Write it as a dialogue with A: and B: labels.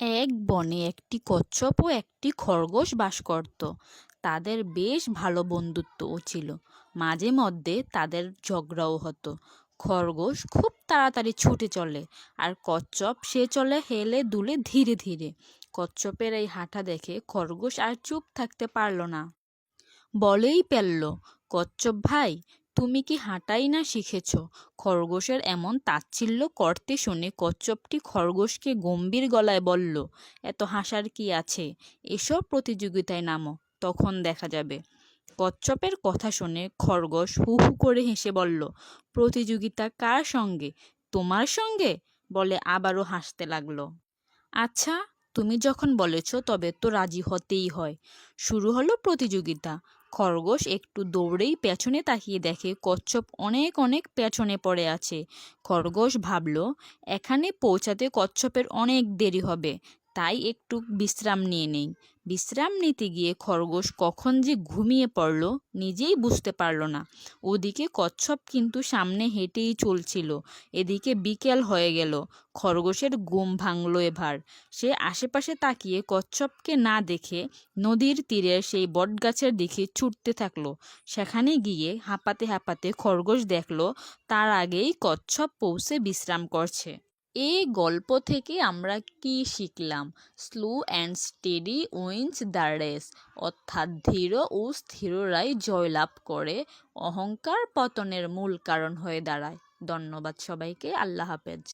A: এক বনে একটি কচ্ছপ ও একটি খরগোশ বাস করত। তাদের বেশ ভালো বন্ধুত্বও ছিল। মাঝে মধ্যে তাদের ঝগড়াও হতো। খরগোশ খুব তাড়াতাড়ি ছুটে চলে, আর কচ্ছপ সে চলে হেলে দুলে ধীরে ধীরে। কচ্ছপের এই হাঁটা দেখে খরগোশ আর চুপ থাকতে পারল না। বলেই ফেলল, কচ্ছপ ভাই, তুমি কি হাঁটাই না শিখেছ? খরগোশের এমন তাচ্ছিল্য করতে শুনে কচ্ছপটি খরগোশকে গম্ভীর গলায় বলল, এত হাসার কি আছে? এসব প্রতিযোগিতায় নামো, তখন দেখা যাবে। কচ্ছপের কথা শুনে খরগোশ হু হু করে হেসে বলল, প্রতিযোগিতা কার সঙ্গে? তোমার সঙ্গে? বলে আবারও হাসতে লাগলো। আচ্ছা, তুমি যখন বলেছ তবে তো রাজি হতেই হয়। শুরু হলো প্রতিযোগিতা। খরগোশ একটু দৌড়েই পেছনে তাকিয়ে দেখে কচ্ছপ অনেক অনেক পেছনে পড়ে আছে। খরগোশ ভাবল, এখানে পৌঁছাতে কচ্ছপের অনেক দেরি হবে, তাই একটু বিশ্রাম নিয়ে নেই। বিশ্রাম নিতে গিয়ে খরগোশ কখন যে ঘুমিয়ে পড়ল নিজেই বুঝতে পারল না। ওদিকে কচ্ছপ কিন্তু সামনে হেঁটেই চলছিল। এদিকে বিকেল হয়ে গেল। খরগোশের ঘুম ভাঙল এবার। সে আশেপাশে তাকিয়ে কচ্ছপকে না দেখে নদীর তীরের সেই বটগাছের দিকে ছুটতে থাকলো। সেখানে গিয়ে হাঁপাতে হাঁপাতে খরগোশ দেখলো তার আগেই কচ্ছপ পৌঁছে বিশ্রাম করছে। এই গল্প থেকে আমরা কি শিখলাম? Slow and steady wins the race, অর্থাৎ ধীর ও স্থিররাই জয়লাভ করে, অহংকার পতনের মূল কারণ হয়ে দাঁড়ায়। ধন্যবাদ সবাইকে। আল্লাহ হাফেজ।